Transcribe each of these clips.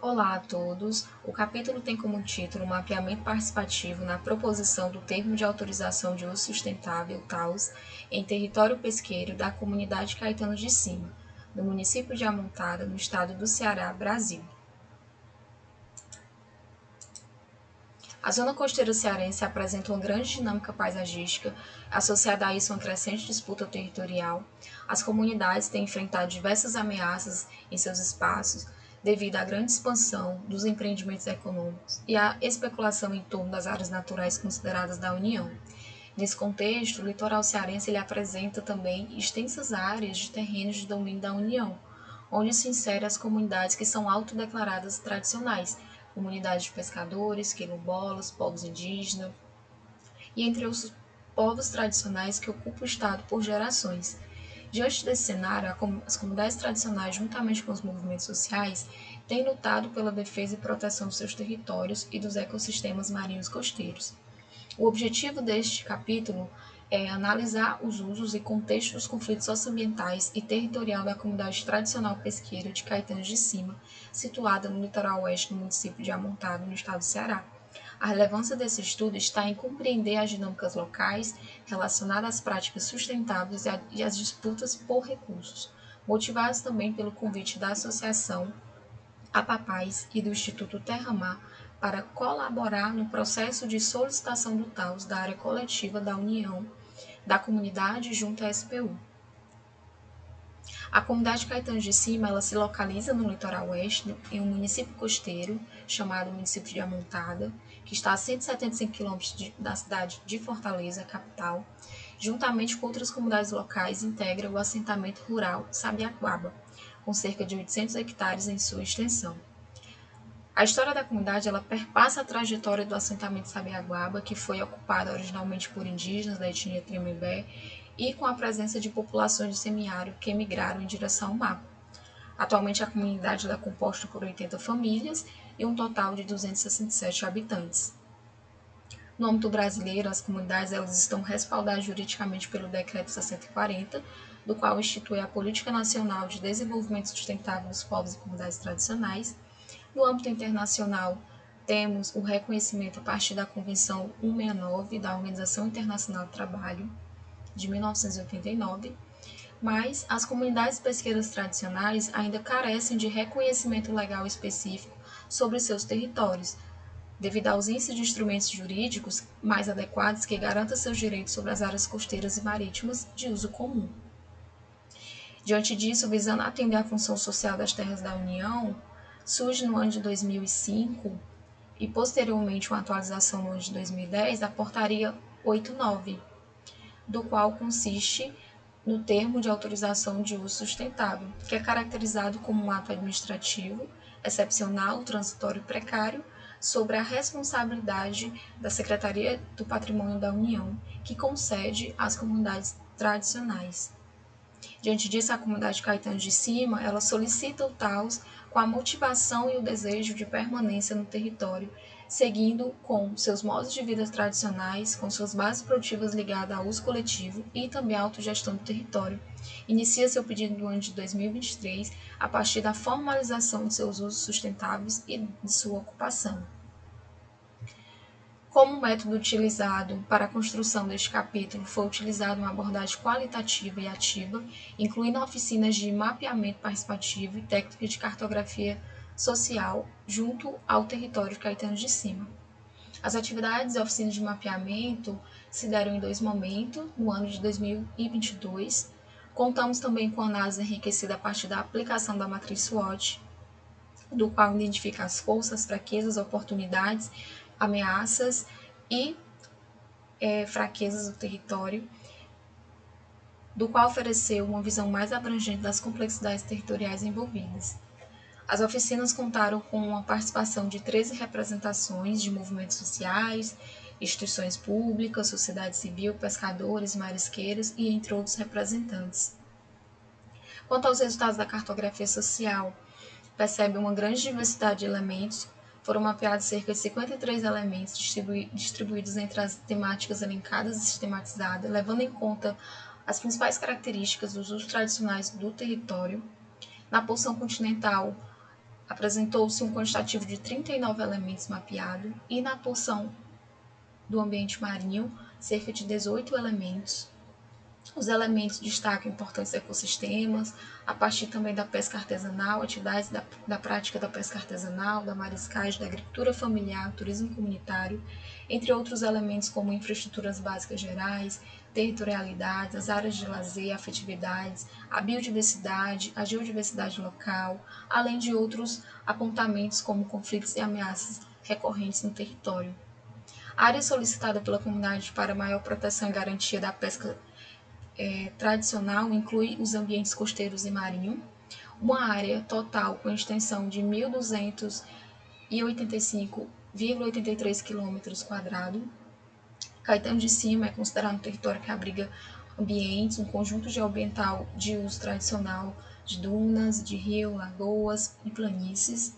Olá a todos! O capítulo tem como título Mapeamento Participativo na proposição do Termo de Autorização de Uso Sustentável, TAUS, em território pesqueiro da comunidade Caetano de Cima, no município de Amontada, no estado do Ceará, Brasil. A zona costeira cearense apresenta uma grande dinâmica paisagística, associada a isso uma crescente disputa territorial. As comunidades têm enfrentado diversas ameaças em seus espaços, devido à grande expansão dos empreendimentos econômicos e à especulação em torno das áreas naturais consideradas da União. Nesse contexto, o litoral cearense ele apresenta também extensas áreas de terrenos de domínio da União, onde se inserem as comunidades que são autodeclaradas tradicionais, comunidades de pescadores, quilombolas, povos indígenas e entre os povos tradicionais que ocupam o estado por gerações. Diante desse cenário, as comunidades tradicionais, juntamente com os movimentos sociais, têm lutado pela defesa e proteção dos seus territórios e dos ecossistemas marinhos costeiros. O objetivo deste capítulo é analisar os usos e contextos dos conflitos socioambientais e territorial da comunidade tradicional pesqueira de Caetano de Cima, situada no litoral oeste do município de Amontada, no estado do Ceará. A relevância desse estudo está em compreender as dinâmicas locais relacionadas às práticas sustentáveis e às disputas por recursos, motivados também pelo convite da Associação APAPAZ e do Instituto Terra-Mar para colaborar no processo de solicitação do TAUS da área coletiva da União da comunidade junto à SPU. A comunidade Caetano de Cima ela se localiza no litoral oeste, em um município costeiro chamado município de Amontada, que está a 175 quilômetros da cidade de Fortaleza, capital. Juntamente com outras comunidades locais, integra o assentamento rural Sabiaguaba, com cerca de 800 hectares em sua extensão. A história da comunidade ela perpassa a trajetória do assentamento Sabiaguaba, que foi ocupado originalmente por indígenas da etnia Tremembé e com a presença de populações de semiárido que emigraram em direção ao mar. Atualmente a comunidade é composta por 80 famílias e um total de 267 habitantes. No âmbito brasileiro, as comunidades elas estão respaldadas juridicamente pelo Decreto 6040, do qual institui a Política Nacional de Desenvolvimento Sustentável dos Povos e Comunidades Tradicionais. No âmbito internacional, temos o reconhecimento a partir da Convenção 169 da Organização Internacional do Trabalho, de 1989, mas as comunidades pesqueiras tradicionais ainda carecem de reconhecimento legal específico sobre seus territórios, devido à ausência de instrumentos jurídicos mais adequados que garantam seus direitos sobre as áreas costeiras e marítimas de uso comum. Diante disso, visando atender à função social das terras da União, surge no ano de 2005 e posteriormente uma atualização no ano de 2010 a Portaria 89, do qual consiste no termo de autorização de uso sustentável, que é caracterizado como um ato administrativo, excepcional, transitório e precário, sobre a responsabilidade da Secretaria do Patrimônio da União, que concede às comunidades tradicionais. Diante disso, a comunidade Caetano de Cima, ela solicita o TAUS com a motivação e o desejo de permanência no território, seguindo com seus modos de vida tradicionais, com suas bases produtivas ligadas ao uso coletivo e também à autogestão do território. Inicia seu pedido no ano de 2023 a partir da formalização de seus usos sustentáveis e de sua ocupação. Como método utilizado para a construção deste capítulo foi utilizada uma abordagem qualitativa e ativa, incluindo oficinas de mapeamento participativo e técnicas de cartografia social junto ao território de Caetano de Cima. As atividades e oficinas de mapeamento se deram em dois momentos, no ano de 2022. Contamos também com análise enriquecida a partir da aplicação da matriz SWOT, do qual identifica as forças, fraquezas, oportunidades, ameaças e fraquezas do território, do qual ofereceu uma visão mais abrangente das complexidades territoriais envolvidas. As oficinas contaram com a participação de 13 representações de movimentos sociais, instituições públicas, sociedade civil, pescadores, marisqueiros e entre outros representantes. Quanto aos resultados da cartografia social, percebe uma grande diversidade de elementos. Foram mapeados cerca de 53 elementos distribuídos entre as temáticas elencadas e sistematizadas, levando em conta as principais características dos usos tradicionais do território. Na porção continental, Apresentou-se um quantitativo de 39 elementos mapeados e na porção do ambiente marinho, cerca de 18 elementos. Os elementos destacam importantes ecossistemas, a partir também da pesca artesanal, atividades da prática da pesca artesanal, da mariscagem, da agricultura familiar, turismo comunitário, entre outros elementos como infraestruturas básicas gerais, territorialidades, as áreas de lazer, afetividades, a biodiversidade, a geodiversidade local, além de outros apontamentos como conflitos e ameaças recorrentes no território. A área solicitada pela comunidade para maior proteção e garantia da pesca tradicional inclui os ambientes costeiros e marinhos, uma área total com extensão de 1.285,83 km². Caetano de Cima é considerado um território que abriga ambientes, um conjunto geoambiental de uso tradicional de dunas, de rio, lagoas e planícies.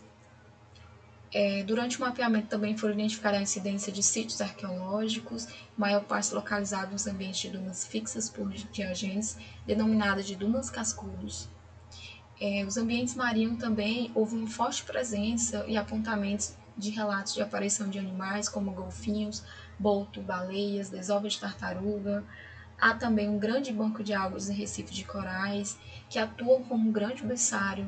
Durante o mapeamento também foram identificadas a incidência de sítios arqueológicos, maior parte localizada nos ambientes de dunas fixas por diagenes, denominadas de dunas cascudos. Os ambientes marinhos também houve uma forte presença e apontamentos de relatos de aparição de animais como golfinhos, boto, baleias, desovas de tartaruga. Há também um grande banco de algas e recifes de corais que atuam como um grande berçário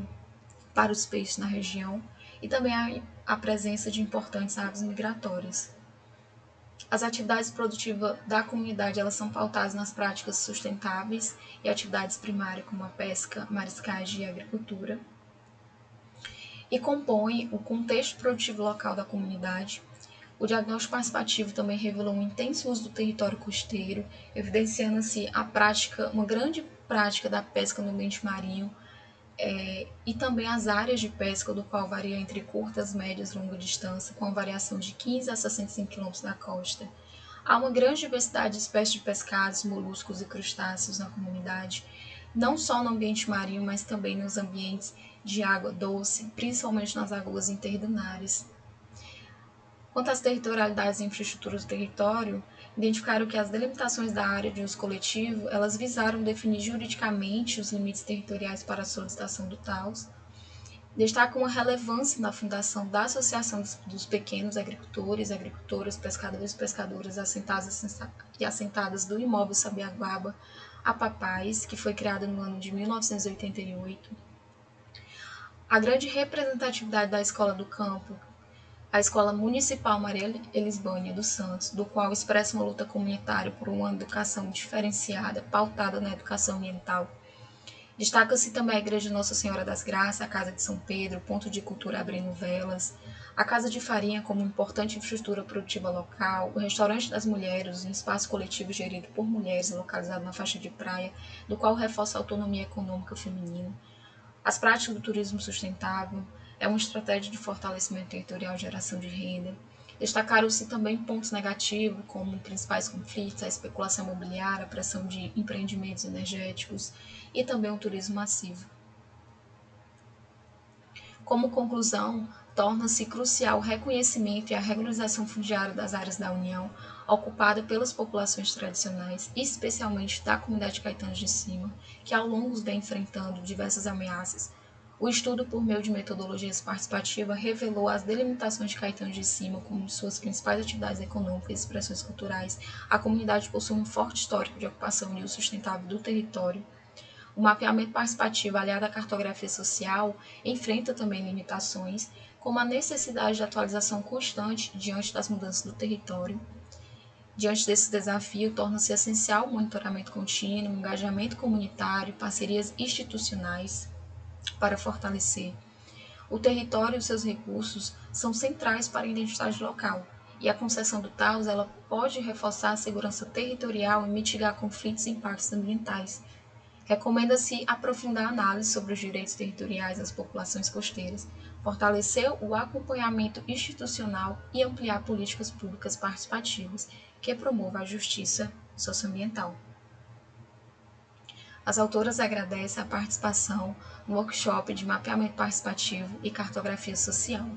para os peixes na região e também há a presença de importantes aves migratórias. As atividades produtivas da comunidade elas são pautadas nas práticas sustentáveis e atividades primárias como a pesca, mariscagem e agricultura, e compõem o contexto produtivo local da comunidade. O diagnóstico participativo também revelou um intenso uso do território costeiro, evidenciando-se uma grande prática da pesca no ambiente marinho, e também as áreas de pesca, do qual varia entre curtas, médias e longa distância, com a variação de 15 a 65 km da costa. Há uma grande diversidade de espécies de pescados, moluscos e crustáceos na comunidade, não só no ambiente marinho, mas também nos ambientes de água doce, principalmente nas lagoas interdunares. Quanto às territorialidades e infraestruturas do território, identificaram que as delimitações da área de uso coletivo, elas visaram definir juridicamente os limites territoriais para a solicitação do TAUS, destacam a relevância na fundação da Associação dos Pequenos Agricultores, Agricultoras, Pescadores e Pescadoras assentadas do imóvel Sabiaguaba a Papais, que foi criada no ano de 1988. A grande representatividade da Escola do Campo, a Escola Municipal Maria Elisbânia dos Santos, do qual expressa uma luta comunitária por uma educação diferenciada, pautada na educação ambiental. Destaca-se também a Igreja Nossa Senhora das Graças, a Casa de São Pedro, Ponto de Cultura Abrindo Velas, a Casa de Farinha como importante infraestrutura produtiva local, o Restaurante das Mulheres, um espaço coletivo gerido por mulheres localizado na faixa de praia, do qual reforça a autonomia econômica feminina. As práticas do turismo sustentável é uma estratégia de fortalecimento territorial e geração de renda. Destacaram-se também pontos negativos, como principais conflitos, a especulação imobiliária, a pressão de empreendimentos energéticos e também o turismo massivo. Como conclusão, torna-se crucial o reconhecimento e a regularização fundiária das áreas da União ocupada pelas populações tradicionais, especialmente da comunidade Caetano de Cima, que ao longo vem enfrentando diversas ameaças. O estudo, por meio de metodologias participativas, revelou as delimitações de Caetano de Cima como suas principais atividades econômicas e expressões culturais. A comunidade possui um forte histórico de ocupação e uso sustentável do território. O mapeamento participativo, aliado à cartografia social, enfrenta também limitações, como a necessidade de atualização constante diante das mudanças do território. Diante desse desafio, torna-se essencial o monitoramento contínuo, o engajamento comunitário, parcerias institucionais para fortalecer. O território e os seus recursos são centrais para a identidade local, e a concessão do TAUS ela pode reforçar a segurança territorial e mitigar conflitos e impactos ambientais. Recomenda-se aprofundar a análise sobre os direitos territoriais das populações costeiras, fortalecer o acompanhamento institucional e ampliar políticas públicas participativas que promovam a justiça socioambiental. As autoras agradecem a participação no workshop de mapeamento participativo e cartografia social.